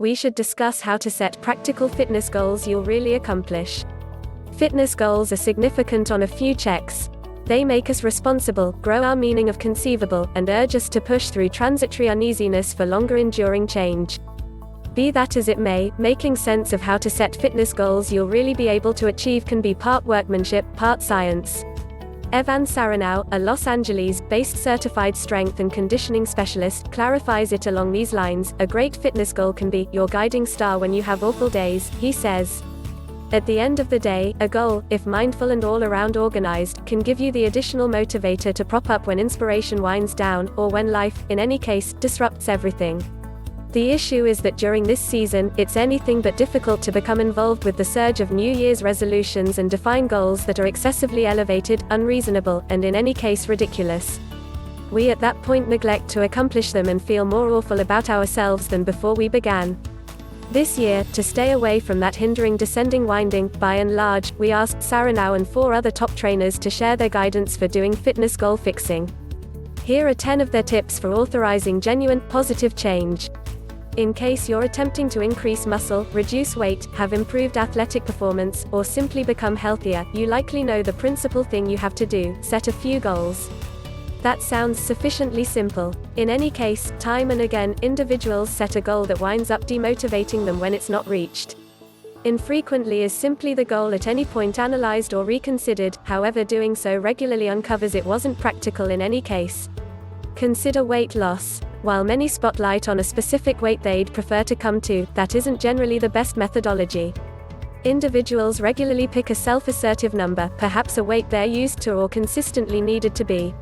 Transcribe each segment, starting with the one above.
we should discuss how to set practical fitness goals you'll really accomplish. Fitness goals are significant on a few checks. They make us responsible, grow our meaning of conceivable, and urge us to push through transitory uneasiness for longer enduring change. Be that as it may, making sense of how to set fitness goals you'll really be able to achieve can be part workmanship, part science. Evan Saranow, a Los Angeles-based certified strength and conditioning specialist, clarifies it along these lines: a great fitness goal can be your guiding star when you have awful days, he says. At the end of the day, a goal, if mindful and all-around organized, can give you the additional motivator to prop up when inspiration winds down, or when life, in any case, disrupts everything. The issue is that during this season, it's anything but difficult to become involved with the surge of New Year's resolutions and define goals that are excessively elevated, unreasonable, and in any case ridiculous. We at that point neglect to accomplish them and feel more awful about ourselves than before we began. This year, to stay away from that hindering descending winding, by and large, we asked Saranow and 4 other top trainers to share their guidance for doing fitness goal fixing. Here are 10 of their tips for authorizing genuine, positive change. In case you're attempting to increase muscle, reduce weight, have improved athletic performance, or simply become healthier, you likely know the principal thing you have to do: set a few goals. That sounds sufficiently simple. In any case, time and again, individuals set a goal that winds up demotivating them when it's not reached. Infrequently is simply the goal at any point analyzed or reconsidered, however doing so regularly uncovers it wasn't practical in any case. Consider weight loss. While many spotlight on a specific weight they'd prefer to come to, that isn't generally the best methodology. Individuals regularly pick a self-assertive number, perhaps a weight they're used to or consistently needed to be.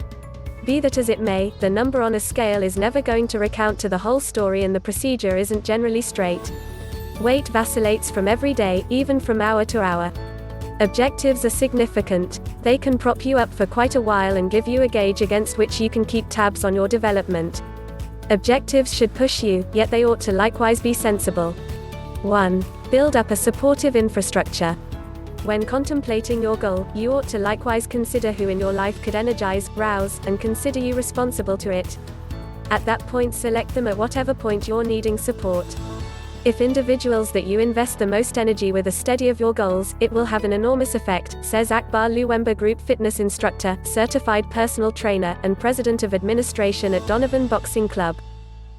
Be that as it may, the number on a scale is never going to recount to the whole story, and the procedure isn't generally straight. Weight vacillates from every day, even from hour to hour. Objectives are significant. They can prop you up for quite a while and give you a gauge against which you can keep tabs on your development. Objectives should push you, yet they ought to likewise be sensible. 1. Build up a supportive infrastructure. When contemplating your goal, you ought to likewise consider who in your life could energize, rouse, and consider you responsible to it. At that point, select them at whatever point you're needing support. If individuals that you invest the most energy with are steady of your goals, it will have an enormous effect, says Akbar Luwemba, group fitness instructor, certified personal trainer, and president of administration at Donovan Boxing Club.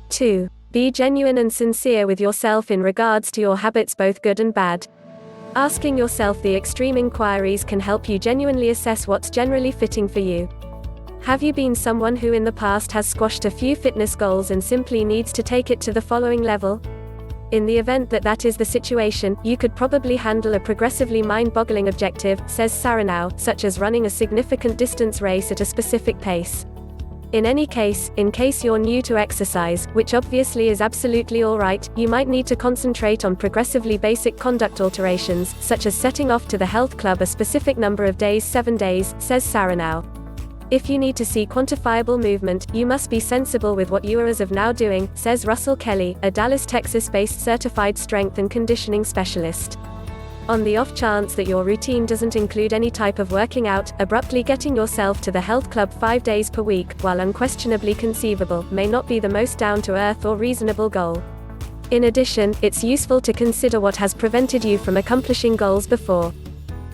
2. Be genuine and sincere with yourself in regards to your habits, both good and bad. Asking yourself the extreme inquiries can help you genuinely assess what's generally fitting for you. Have you been someone who in the past has squashed a few fitness goals and simply needs to take it to the following level? In the event that that is the situation, you could probably handle a progressively mind-boggling objective, says Saranow, such as running a significant distance race at a specific pace. In any case, in case you're new to exercise, which obviously is absolutely alright, you might need to concentrate on progressively basic conduct alterations, such as setting off to the health club a specific number of days, 7 days, says Saranow. If you need to see quantifiable movement, you must be sensible with what you are as of now doing, says Russell Kelly, a Dallas, Texas-based certified strength and conditioning specialist. On the off chance that your routine doesn't include any type of working out, abruptly getting yourself to the health club 5 days per week, while unquestionably conceivable, may not be the most down-to-earth or reasonable goal. In addition, it's useful to consider what has prevented you from accomplishing goals before.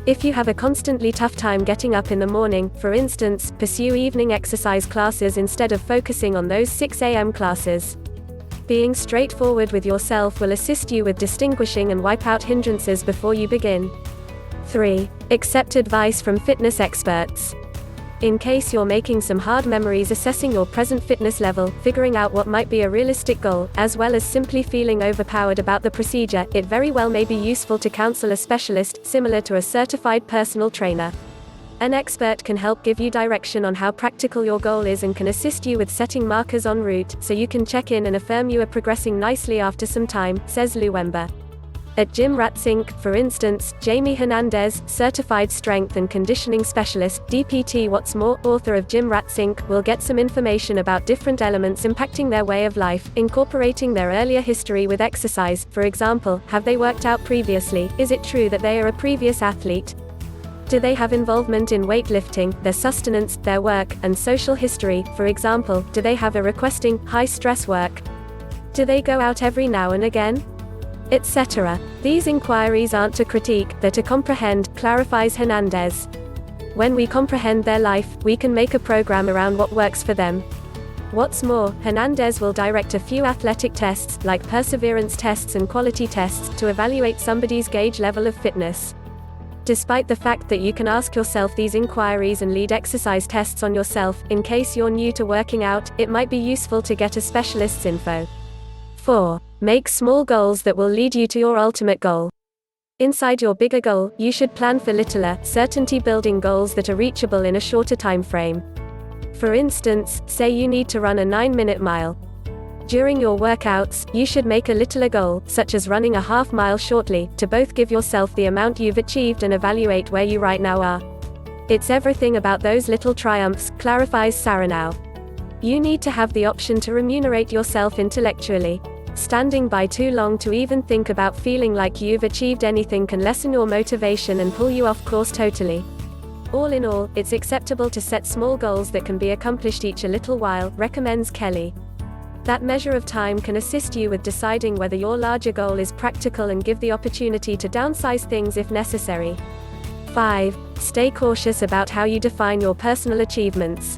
If you have a constantly tough time getting up in the morning, for instance, pursue evening exercise classes instead of focusing on those 6 a.m. classes. Being straightforward with yourself will assist you with distinguishing and wipe out hindrances before you begin. 3. Accept advice from fitness experts. In case you're making some hard memories assessing your present fitness level, figuring out what might be a realistic goal, as well as simply feeling overpowered about the procedure, it very well may be useful to counsel a specialist, similar to a certified personal trainer. An expert can help give you direction on how practical your goal is and can assist you with setting markers en route, so you can check in and affirm you are progressing nicely after some time, says Luwemba. At Gym Rats Inc., for instance, Jamie Hernandez, certified strength and conditioning specialist, DPT. What's more, author of Gym Rats Inc., will get some information about different elements impacting their way of life, incorporating their earlier history with exercise. For example, have they worked out previously? Is it true that they are a previous athlete? Do they have involvement in weightlifting, their sustenance, their work, and social history? For example, do they have a requesting, high-stress work? Do they go out every now and again? etc. These inquiries aren't to critique, they're to comprehend, clarifies Hernandez. When we comprehend their life, we can make a program around what works for them. What's more, Hernandez will direct a few athletic tests, like perseverance tests and quality tests, to evaluate somebody's gauge level of fitness. Despite the fact that you can ask yourself these inquiries and lead exercise tests on yourself, in case you're new to working out, it might be useful to get a specialist's info. 4. Make small goals that will lead you to your ultimate goal. Inside your bigger goal, you should plan for littler, certainty-building goals that are reachable in a shorter time frame. For instance, say you need to run a 9-minute mile. During your workouts, you should make a littler goal, such as running a half-mile shortly, to both give yourself the amount you've achieved and evaluate where you right now are. It's everything about those little triumphs, clarifies Saranau. You need to have the option to remunerate yourself intellectually. Standing by too long to even think about feeling like you've achieved anything can lessen your motivation and pull you off course totally. All in all, it's acceptable to set small goals that can be accomplished each a little while, recommends Kelly. That measure of time can assist you with deciding whether your larger goal is practical and give the opportunity to downsize things if necessary. 5. Stay cautious about how you define your personal achievements.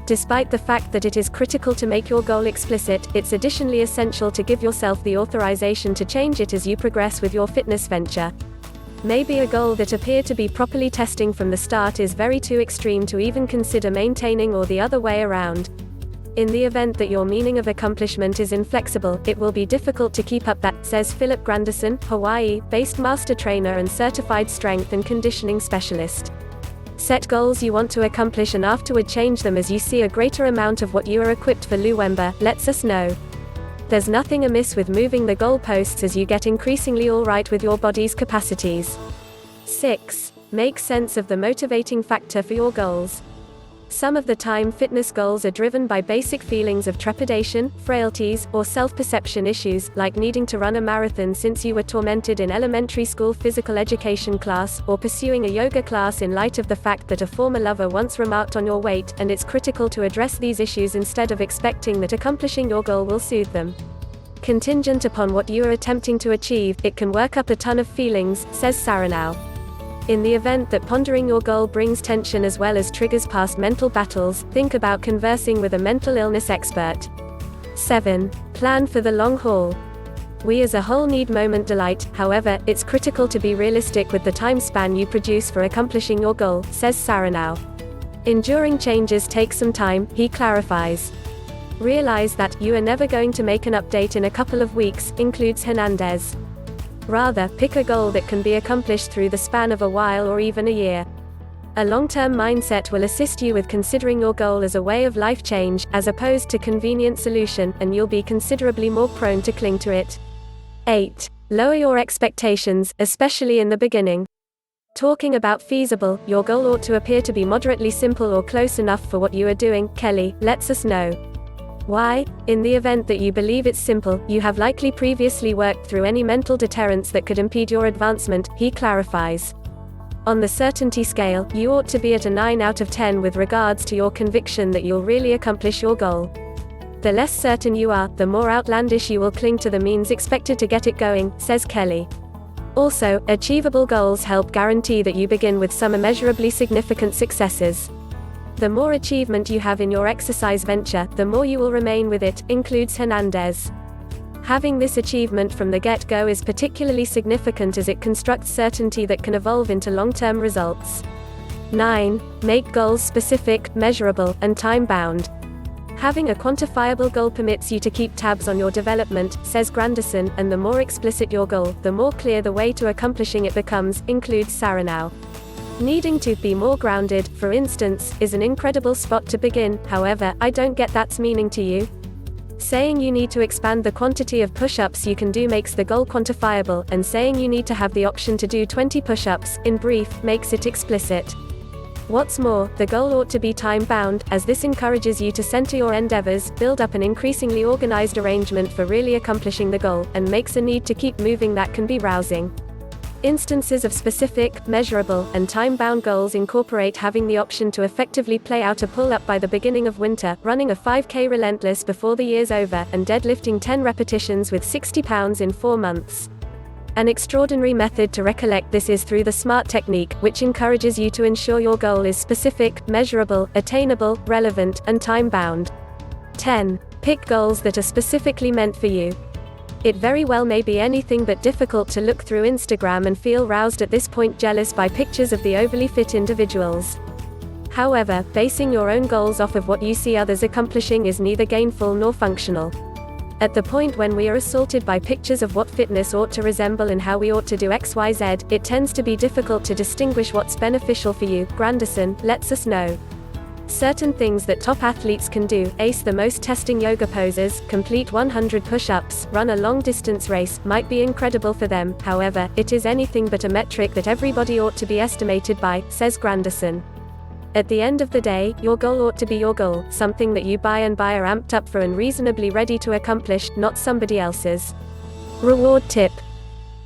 Despite the fact that it is critical to make your goal explicit, it's additionally essential to give yourself the authorization to change it as you progress with your fitness venture. Maybe a goal that appeared to be properly testing from the start is very too extreme to even consider maintaining, or the other way around. In the event that your meaning of accomplishment is inflexible, it will be difficult to keep up that, says Philip Granderson, Hawaii-based master trainer and certified strength and conditioning specialist. Set goals you want to accomplish and afterward change them as you see a greater amount of what you are equipped for. Lou Wember lets us know. There's nothing amiss with moving the goalposts as you get increasingly alright with your body's capacities. 6. Make sense of the motivating factor for your goals. Some of the time fitness goals are driven by basic feelings of trepidation, frailties, or self-perception issues, like needing to run a marathon since you were tormented in elementary school physical education class, or pursuing a yoga class in light of the fact that a former lover once remarked on your weight, and it's critical to address these issues instead of expecting that accomplishing your goal will soothe them. Contingent upon what you are attempting to achieve, it can work up a ton of feelings, says Saranau. In the event that pondering your goal brings tension as well as triggers past mental battles, think about conversing with a mental illness expert. 7. Plan for the long haul. We as a whole need moment delight, however, it's critical to be realistic with the time span you produce for accomplishing your goal, says Saranau. Enduring changes take some time, he clarifies. Realize that you are never going to make an update in a couple of weeks, includes Hernandez. Rather, pick a goal that can be accomplished through the span of a while or even a year. A long-term mindset will assist you with considering your goal as a way of life change, as opposed to convenient solution, and you'll be considerably more prone to cling to it. 8. Lower your expectations, especially in the beginning. Talking about feasible, your goal ought to appear to be moderately simple or close enough for what you are doing, Kelly lets us know. Why? In the event that you believe it's simple, you have likely previously worked through any mental deterrents that could impede your advancement, he clarifies. On the certainty scale, you ought to be at a 9 out of 10 with regards to your conviction that you'll really accomplish your goal. The less certain you are, the more outlandish you will cling to the means expected to get it going, says Kelly. Also, achievable goals help guarantee that you begin with some immeasurably significant successes. The more achievement you have in your exercise venture, the more you will remain with it, includes Hernandez. Having this achievement from the get-go is particularly significant as it constructs certainty that can evolve into long-term results. 9. Make goals specific, measurable, and time-bound. Having a quantifiable goal permits you to keep tabs on your development, says Granderson, and the more explicit your goal, the more clear the way to accomplishing it becomes, includes Saranau. Needing to be more grounded, for instance, is an incredible spot to begin, however, I don't get that's meaning to you. Saying you need to expand the quantity of push-ups you can do makes the goal quantifiable, and saying you need to have the option to do 20 push-ups, in brief, makes it explicit. What's more, the goal ought to be time-bound, as this encourages you to center your endeavors, build up an increasingly organized arrangement for really accomplishing the goal, and makes a need to keep moving that can be rousing. Instances of specific, measurable, and time-bound goals incorporate having the option to effectively play out a pull-up by the beginning of winter, running a 5K relentless before the year's over, and deadlifting 10 repetitions with 60 pounds in 4 months. An extraordinary method to recollect this is through the SMART technique, which encourages you to ensure your goal is specific, measurable, attainable, relevant, and time-bound. 10. Pick goals that are specifically meant for you. It very well may be anything but difficult to look through Instagram and feel roused at this point jealous by pictures of the overly fit individuals. However, basing your own goals off of what you see others accomplishing is neither gainful nor functional. At the point when we are assaulted by pictures of what fitness ought to resemble and how we ought to do XYZ, it tends to be difficult to distinguish what's beneficial for you. Granderson lets us know. Certain things that top athletes can do: ace the most testing yoga poses, complete 100 push-ups, run a long-distance race, might be incredible for them. However, it is anything but a metric that everybody ought to be estimated by, says Granderson. At the end of the day, your goal ought to be your goal, something that you are amped up for and reasonably ready to accomplish, not somebody else's. Reward tip: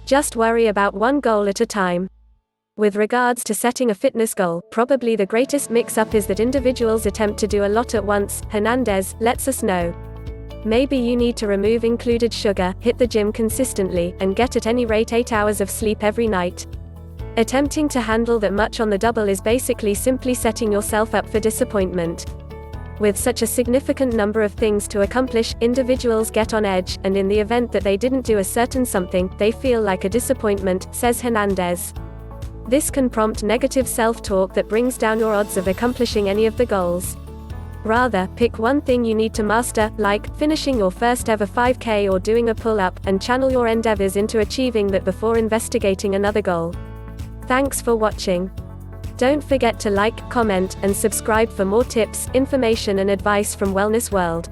just worry about one goal at a time. With regards to setting a fitness goal, probably the greatest mix-up is that individuals attempt to do a lot at once. Hernandez lets us know. Maybe you need to remove included sugar, hit the gym consistently, and get at any rate 8 hours of sleep every night. Attempting to handle that much on the double is basically simply setting yourself up for disappointment. With such a significant number of things to accomplish, individuals get on edge, and in the event that they didn't do a certain something, they feel like a disappointment, says Hernandez. This can prompt negative self-talk that brings down your odds of accomplishing any of the goals. Rather, pick one thing you need to master, like finishing your first ever 5K or doing a pull-up, and channel your endeavors into achieving that before investigating another goal. Thanks for watching. Don't forget to like, comment, and subscribe for more tips, information and advice from Wellness World.